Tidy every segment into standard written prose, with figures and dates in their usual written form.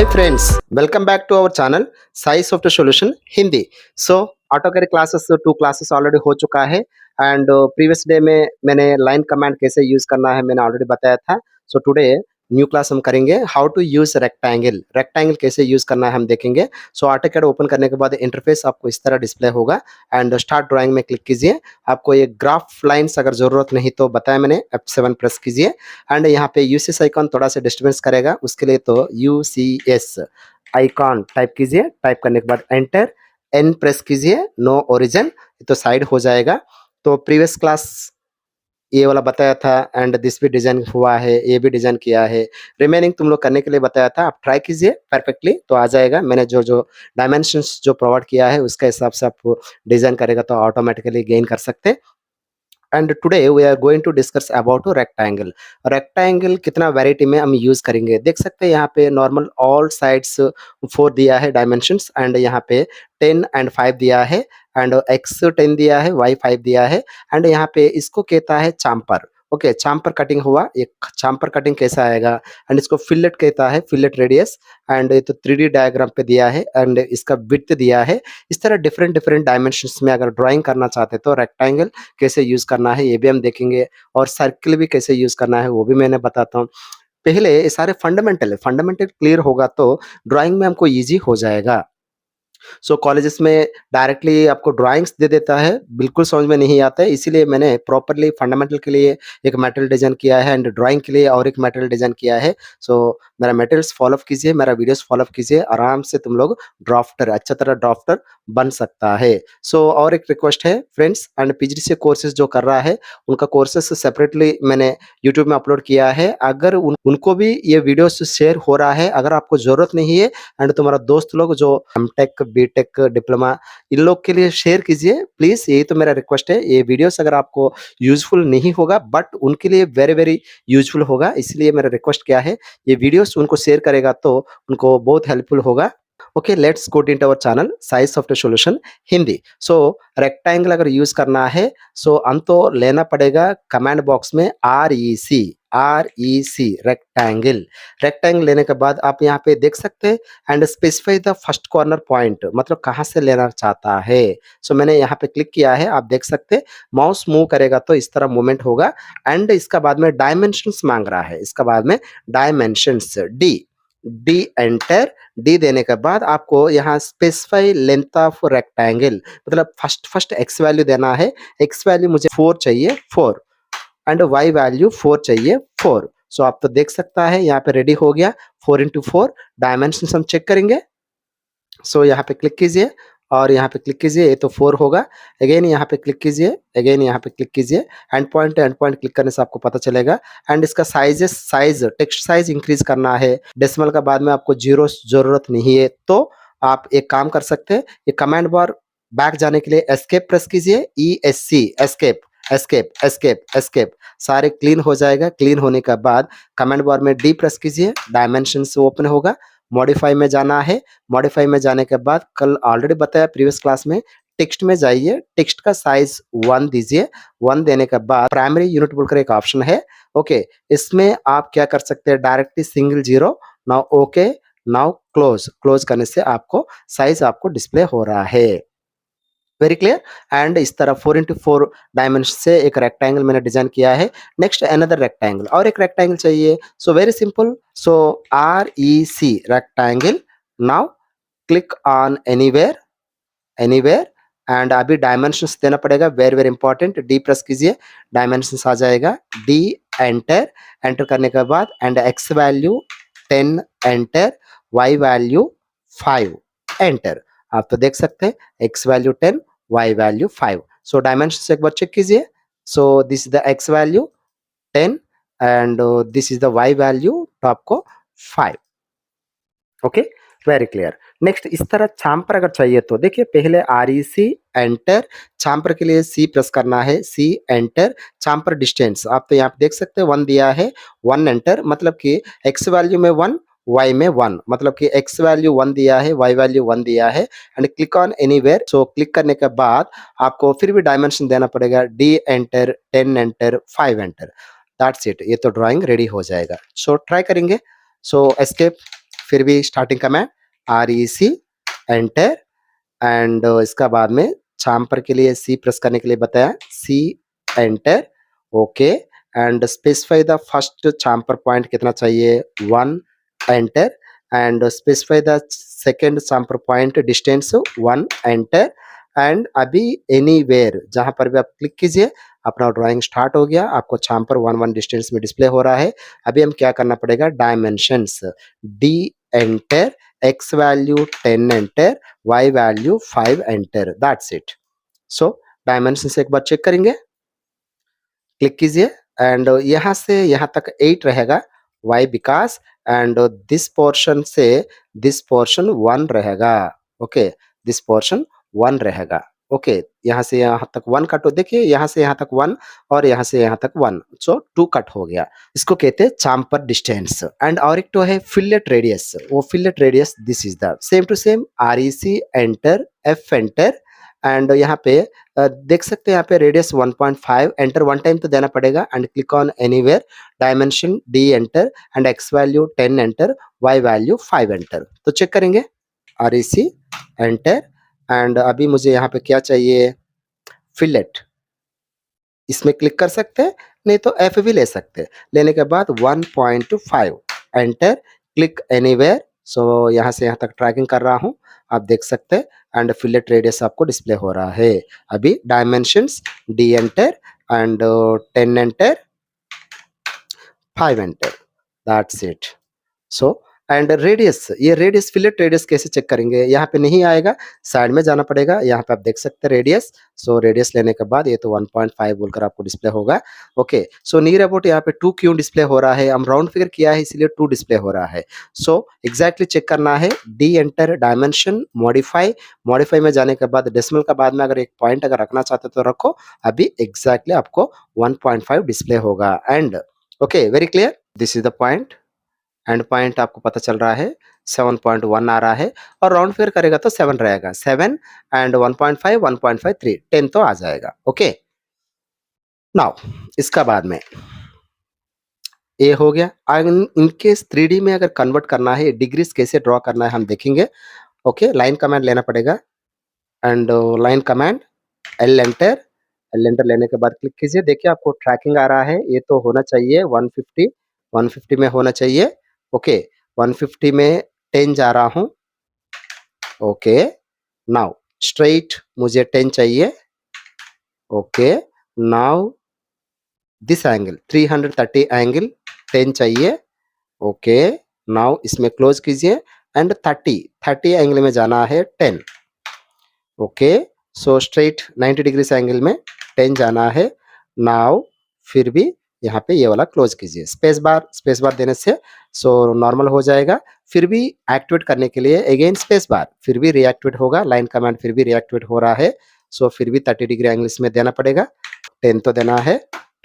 Hi friends, welcome back to our channel Sai software solution Hindi. So auto CAD classes 2 classes already हो चुका है and previous day में मैंने line command कैसे use करना है मैंने ऑलरेडी बताया था। सो टुडे न्यू क्लास हम करेंगे how to use rectangle. Rectangle कैसे यूज करना है हम देखेंगे। सो ऑटो कैड ओपन करने के बाद इंटरफेस आपको इस तरह डिस्प्ले होगा एंड स्टार्ट ड्राइंग में क्लिक कीजिए। आपको ये ग्राफ लाइन्स अगर जरूरत नहीं तो बताया मैंने, F7 प्रेस कीजिए एंड यहाँ पे यूसीएस आइकॉन थोड़ा सा डिस्टर्बेंस करेगा, उसके लिए तो यूसीएस आइकॉन टाइप कीजिए। टाइप करने के बाद एंटर, एन प्रेस कीजिए, नो ओरिजिन तो साइड हो जाएगा। तो प्रीवियस क्लास ये वाला बताया था एंड दिस भी डिजाइन हुआ है, ये भी डिजाइन किया है। रिमेनिंग तुम लोग करने के लिए बताया था, आप ट्राई कीजिए परफेक्टली तो आ जाएगा। मैंने जो जो डायमेंशंस जो प्रोवाइड किया है उसके हिसाब से आप डिजाइन करेगा तो ऑटोमेटिकली गेन कर सकते। And today we are going to discuss about rectangle. Rectangle कितना वैरायटी में हम यूज करेंगे देख सकते हैं। यहाँ पे नॉर्मल ऑल साइड्स 4 दिया है डायमेंशंस एंड यहाँ पे 10 एंड 5 दिया है एंड एक्स 10 दिया है, वाई 5 दिया है एंड यहाँ पे इसको कहता है चाम्पर। ओके, चाम्पर कटिंग हुआ। एक चाम्पर कटिंग कैसा आएगा एंड इसको फिलेट कहता है, फिलेट रेडियस एंड ये तो 3D डायग्राम पे दिया है एंड इसका विड्थ दिया है। इस तरह डिफरेंट डिफरेंट डायमेंशंस में अगर ड्राइंग करना चाहते तो रेक्टेंगल कैसे यूज करना है ये भी हम देखेंगे और सर्किल भी कैसे यूज करना है वो भी मैंने बताता हूँ। पहले ये सारे फंडामेंटल है, फंडामेंटल क्लियर होगा तो ड्राइंग में हमको इजी हो जाएगा। सो कॉलेजेस में डायरेक्टली आपको ड्राइंग्स दे देता है, बिल्कुल समझ में नहीं आता है, इसीलिए मैंने प्रॉपर्ली फंडामेंटल के लिए एक मटेरियल डिजाइन किया है एंड ड्राइंग के लिए और एक मटेरियल डिजाइन किया है। सो मेरा मटेरियल्स फॉलो कीजिए, मेरा वीडियोस फॉलो कीजिए, आराम से तुम लोग ड्राफ्टर अच्छा तरह ड्राफ्टर बन सकता है। सो और एक रिक्वेस्ट है फ्रेंड्स एंड पीजीडीसी कोर्सेज जो कर रहा है उनका कोर्सेज सेपरेटली मैंने यूट्यूब में अपलोड किया है। अगर उनको भी ये वीडियोस शेयर हो रहा है, अगर आपको जरूरत नहीं है एंड तुम्हारा दोस्त लोग जो एमटेक बीटेक डिप्लोमा इन लोग के लिए शेयर कीजिए प्लीज, यही तो मेरा रिक्वेस्ट है। ये वीडियोस अगर आपको यूजफुल नहीं होगा बट उनके लिए वेरी वेरी यूजफुल होगा, इसलिए मेरा रिक्वेस्ट क्या है ये वीडियोस उनको शेयर करेगा तो उनको बहुत हेल्पफुल होगा। Okay, let's go into our channel Sai software solution Hindi. So rectangle अगर यूज करना है सो हम तो लेना पड़ेगा कमेंट बॉक्स में REC रेक्टेंगल। रेक्टेंगल लेने के बाद आप यहाँ पे देख सकते हैं and specify the first corner point, मतलब कहाँ से लेना चाहता है। सो मैंने यहाँ पे क्लिक किया है, आप देख सकते हैं माउस मूव करेगा तो इस तरह मूवमेंट होगा एंड इसका बाद में डायमेंशंस मांग रहा है। इसका बाद में dimensions D, D enter, D देने के बाद आपको यहाँ स्पेसिफाई लेंथ ऑफ रेक्टेंगल, मतलब फर्स्ट फर्स्ट एक्स वैल्यू देना है। एक्स वैल्यू मुझे 4 चाहिए 4 एंड वाई वैल्यू 4 चाहिए 4। सो आप तो देख सकता है यहाँ पे रेडी हो गया 4x4 डायमेंशन हम चेक करेंगे। सो यहाँ पे क्लिक कीजिए और यहाँ पे क्लिक कीजिए, ये तो 4 होगा। अगेन यहाँ पे क्लिक कीजिए, अगेन यहाँ पे क्लिक कीजिए, एंड पॉइंट क्लिक करने से आपको पता चलेगा एंड इसका साइज टेक्स्ट साइज इंक्रीज करना है। डेसिमल का बाद में आपको जीरो जरूरत नहीं है तो आप एक काम कर सकते हैं, ये कमांड बार बैक जाने के लिए एस्केप प्रेस कीजिए, ESC escape escape escape escape, सारे क्लीन हो जाएगा। क्लीन होने के बाद कमांड बार में डी प्रेस कीजिए, डायमेंशन से ओपन होगा। मॉडिफाई में जाना है, मॉडिफाई में जाने के बाद कल ऑलरेडी बताया प्रीवियस क्लास में, टेक्स्ट में जाइए, टेक्स्ट का साइज 1 दीजिए। 1 देने के बाद प्राइमरी यूनिट बोलकर एक ऑप्शन है। ओके, इसमें आप क्या कर सकते हैं directly single zero, now okay, now close, close करने से आपको साइज आपको डिस्प्ले हो रहा है। वेरी क्लियर एंड इस तरह 4x4 डायमेंशन से एक रेक्टेंगल मैंने डिजाइन किया है। नेक्स्ट अनदर रेक्टेंगल, और एक रेक्टेंगल चाहिए। So very simple, so REC rectangle, now click on anywhere, anywhere and अभी डायमेंशंस देना पड़ेगा, very very important. D press कीजिए, डायमेंशंस आ जाएगा, डी एंटर, एंटर करने के बाद and X value 10 enter, Y value 5 enter. आप तो देख सकते हैं X value 10 Y value 5। So dimensions एक बार चेक कीजिए। So this is the X value 10 and this is the Y value तो आपको 5। Okay, very clear. नेक्स्ट इस तरह चाम्पर अगर चाहिए तो देखिए पहले REC एंटर, चाम्पर के लिए C प्रेस करना है, C एंटर, चाम्पर डिस्टेंस आप तो यहाँ पे देख सकते हैं 1 दिया है, 1 एंटर, मतलब कि x वैल्यू में 1 y में 1, मतलब कि x वैल्यू 1 दिया है, y वैल्यू 1 दिया है and click on anywhere. So click करने के बाद आपको फिर भी डायमेंशन देना पड़ेगा, D enter, 10 enter, 5 enter, that's it. ये तो ड्राइंग रेडी हो जाएगा। सो ट्राई करेंगे। सो एस्केप, फिर भी starting command REC enter and इसका बाद में चाम्पर के लिए सी प्रेस करने के लिए बताया, C enter, okay and specify the first chamfer point कितना चाहिए, 1 enter and specify the second chamfer point distance 1 enter and अभी एनीवेयर जहां पर भी आप क्लिक कीजिए अपना ड्राइंग स्टार्ट हो गया, आपको चाम्पर 1 डिस्टेंस में डिस्प्ले हो रहा है। अभी हम क्या करना पड़ेगा, dimensions D enter, x value 10 enter, y value 5 enter, that's it. So dimensions एक बार चेक करेंगे, क्लिक कीजिए एंड यहाँ से यहाँ तक 8 रहेगा, why because and this portion से दिस पोर्शन 1 रहेगा, ओके दिस पोर्शन 1 रहेगा, ओके यहाँ से यहाँ तक 1 कट हो, देखिए यहाँ से यहाँ तक 1 और यहाँ से यहाँ तक 1, सो 2 कट हो गया। इसको कहते हैं चाम्पर डिस्टेंस एंड और एक तो है फिलेट रेडियस, वो fillet radius this is the same to same REC enter, F enter and यहाँ पे देख सकते हैं यहाँ पे रेडियस 1.5 एंटर 1 टाइम तो देना पड़ेगा and click on anywhere, dimension D enter and X value 10 enter, Y value 5 enter. तो चेक करेंगे REC एंटर एंड अभी मुझे यहाँ पे क्या चाहिए, फिलेट, इसमें क्लिक कर सकते हैं, नहीं तो F भी ले सकते हैं। लेने के बाद 1.5 एंटर, क्लिक एनीवेयर, सो यहाँ से यहाँ तक ट्रैकिंग कर रहा हूँ, आप देख सकते हैं एंड फिलेट रेडियस आपको डिस्प्ले हो रहा है। अभी dimensions D enter and 10 enter, 5 enter, that's it. So and radius, ये रेडियस फिलेट रेडियस कैसे चेक करेंगे, यहाँ पे नहीं आएगा, साइड में जाना पड़ेगा, यहाँ पे आप देख सकते हैं रेडियस। सो रेडियस लेने के बाद ये तो 1.5 बोलकर आपको डिस्प्ले होगा, ओके। सो नियर अबाउट यहाँ पे 2 क्यों डिस्प्ले हो रहा है, हम राउंड फिगर किया है इसलिए 2 डिस्प्ले हो रहा है। सो एग्जैक्टली चेक करना है, D enter, dimension, modify, modify में जाने के बाद डेसिमल का बाद में अगर एक पॉइंट अगर रखना चाहते तो रखो, अभी एग्जैक्टली आपको 1.5 डिस्प्ले होगा and okay very clear, this is the point and point आपको पता चल रहा है 7.1 आ रहा है और राउंड फिगर करेगा तो 7 रहेगा, 7 एंड 1.5 1.5 3 10 तो आ जाएगा, ओके। नाउ इसका बाद में ये हो गया। इनकेस 3D में अगर कन्वर्ट करना है, डिग्रीज कैसे ड्रॉ करना है हम देखेंगे, ओके। लाइन कमांड लेना पड़ेगा and line command L enter, L enter लेने के बाद क्लिक कीजिए, देखिए आपको ट्रैकिंग आ रहा है, ये तो होना चाहिए 150, 150 में होना चाहिए, ओके 150 में 10 जा रहा हूँ, ओके। नाउ स्ट्रेट मुझे 10 चाहिए, okay. Now this angle 330 angle 10 चाहिए, ओके। नाउ इसमें क्लोज कीजिए एंड 30 एंगल में जाना है 10, okay. So straight 90 degree angle में 10 जाना है। नाउ फिर भी यहाँ पे ये वाला क्लोज कीजिए, स्पेस बार देने से सो नॉर्मल हो जाएगा। फिर भी एक्टिवेट करने के लिए अगेन स्पेस बार, फिर भी रिएक्टिवेट होगा, लाइन कमांड फिर भी रिएक्टिवेट हो रहा है, सो फिर भी 30 डिग्री एंगल इसमें देना पड़ेगा, 10 तो देना है,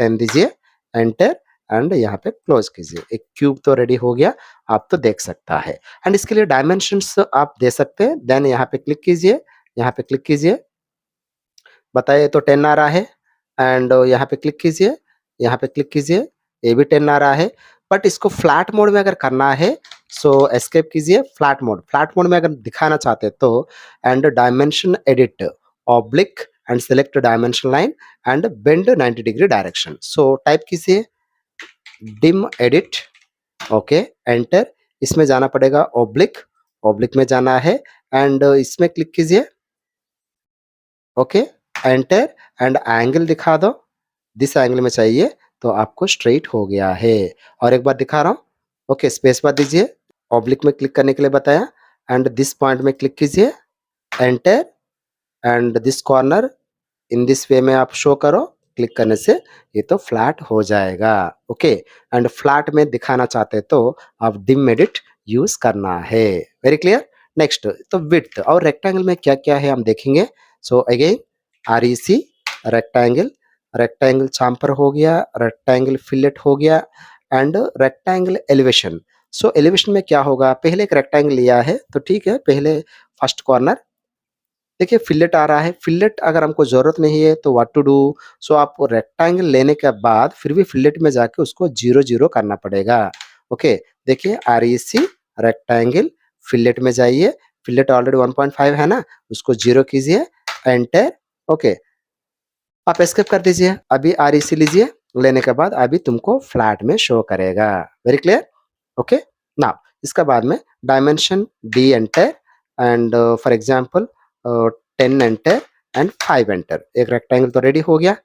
10 दीजिए, एंटर एंड यहाँ पे क्लोज कीजिए। एक क्यूब तो रेडी हो गया, आप तो देख सकता है एंड इसके लिए डायमेंशंस आप दे सकते हैं। देन यहाँ पे क्लिक कीजिए, यहाँ पे क्लिक कीजिए, बताइए तो 10 आ रहा है एंड यहाँ पे क्लिक कीजिए, यहाँ पे क्लिक कीजिए, ये भी 10 आ रहा है। बट इसको फ्लैट मोड में अगर करना है सो एस्केप कीजिए, फ्लैट मोड में अगर दिखाना चाहते हैं तो and dimension edit oblique and select dimension line and bend 90 degree direction. So type कीजिए डिम एडिट, ओके एंटर, इसमें जाना पड़ेगा ऑब्लिक, ऑब्लिक में जाना है एंड इसमें क्लिक कीजिए, ओके एंटर एंड एंगल दिखा दो, दिस एंगल में चाहिए तो आपको स्ट्रेट हो गया है। और एक बार दिखा रहा हूँ, ओके स्पेस बार दीजिए, ऑब्लिक में क्लिक करने के लिए बताया एंड दिस पॉइंट में क्लिक कीजिए, enter and this corner in this way में आप शो करो, क्लिक करने से ये तो फ्लैट हो जाएगा, ओके। एंड फ्लैट में दिखाना चाहते तो आप डिम एडिट यूज करना है, वेरी क्लियर। नेक्स्ट तो विड्थ और रेक्टेंगल में क्या क्या है हम देखेंगे। So again REC rectangle, rectangle chamfer हो गया, रेक्टेंगल फिलेट हो गया and rectangle elevation. So elevation में क्या होगा, पहले एक रेक्टेंगल लिया है तो ठीक है, पहले फर्स्ट कॉर्नर देखिए फिलेट आ रहा है, फिलेट अगर हमको ज़रूरत नहीं है तो व्हाट टू डू, सो आप रेक्टेंगल लेने के बाद फिर भी फिलेट में जाके उसको 0 0 करना पड़ेगा, ओके। देखिए REC रेक्टेंगल फिलेट में जाइए, फिलेट ऑलरेडी 1.5 है ना, उसको 0 कीजिए, एंटर, ओके। आप एस्केप कर दीजिए, अभी आरईसी लीजिए, लेने के बाद अभी तुमको फ्लैट में शो करेगा। Very clear? ओके। नाउ इसके बाद में dimension D enter, and for example 10 enter and 5 enter. एक रेक्टेंगल तो रेडी हो गया।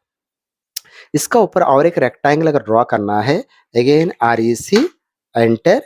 इसका ऊपर और एक रेक्टेंगल अगर ड्रॉ करना है, अगेन आरईसी, एंटर।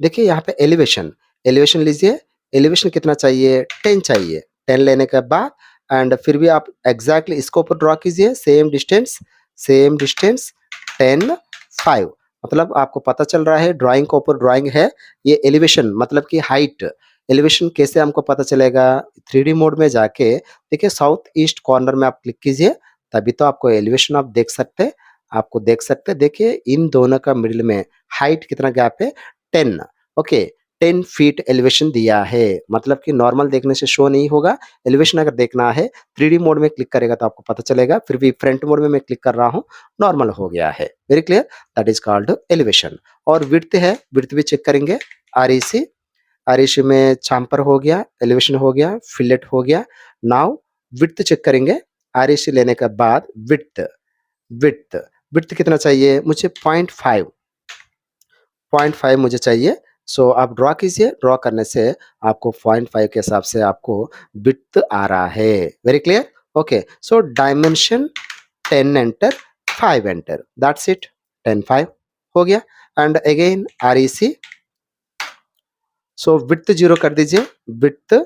देखिए यहाँ पे एलिवेशन, एलिवेशन लीजिए, एलिवेशन कितना चाहिए, 10 चाहिए। 10 लेने के बाद एंड फिर भी आप एग्जैक्टली इसको ऊपर ड्रॉ कीजिए, सेम डिस्टेंस, सेम डिस्टेंस, 10, 5। मतलब आपको पता चल रहा है ड्राइंग के ऊपर ड्राइंग है, ये एलिवेशन मतलब कि हाइट। एलिवेशन कैसे हमको पता चलेगा, 3D मोड में जाके देखिए साउथ ईस्ट कॉर्नर में आप क्लिक कीजिए, तभी तो आपको एलिवेशन आप देख सकते हैं। आपको देख सकते हैं, देखिए इन दोनों का मिडिल में हाइट कितना गैप है, 10, ओके। 10 फीट एलिवेशन दिया है, मतलब कि नॉर्मल देखने से शो नहीं होगा। एलिवेशन अगर देखना है 3D मोड में क्लिक करेगा तो आपको पता चलेगा, फिर भी फ्रंट मोड में मैं क्लिक कर रहा हूँ, नॉर्मल हो गया है। Very clear? That is called elevation. और विड्थ है, विड्थ भी चेक करेंगे, आरईसी, आरईसी में चैम्पर हो गया, एलिवेशन हो गया, फिलेट हो गया। नाउ विड्थ चेक करेंगे, आरईसी लेने के बाद विड्थ, विड्थ, विड्थ कितना चाहिए मुझे, 0.5, 0.5 मुझे चाहिए। सो आप ड्रॉ कीजिए, ड्रॉ करने से आपको 0.5 के हिसाब से आपको विड्थ आ रहा है। Very clear? Okay. So dimension 10 enter, 5 enter, that's it, 10, 5 हो गया। And again REC, so width 0 कर दीजिए, विड्थ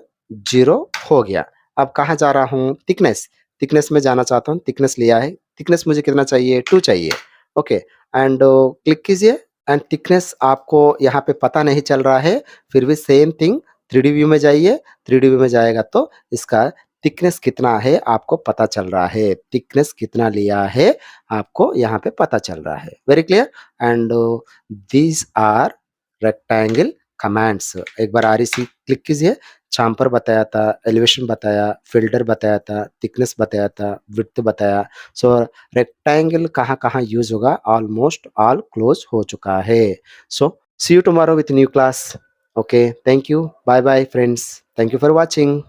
0 हो गया। अब कहाँ जा रहा हूँ, थिकनेस, थिकनेस में जाना चाहता हूँ, थिकनेस लिया है, थिकनेस मुझे कितना चाहिए, 2 चाहिए, ओके। एंड क्लिक कीजिए, एंड थिकनेस आपको यहाँ पे पता नहीं चल रहा है, फिर भी सेम थिंग, 3D व्यू में जाइए, 3D व्यू में जाएगा तो इसका थिकनेस कितना है आपको पता चल रहा है, थिकनेस कितना लिया है आपको यहाँ पे पता चल रहा है। Very clear? And these are rectangle commands. एक बार आरईसी क्लिक कीजिए, चाम्पर बताया था, एलिवेशन बताया, फिल्टर बताया था, थिकनेस बताया था, विड्थ बताया। सो रेक्टेंगल कहाँ-कहाँ यूज़ होगा, ऑलमोस्ट ऑल क्लोज हो चुका है। So see you tomorrow with new class. Okay, thank you, bye bye friends, thank you for watching.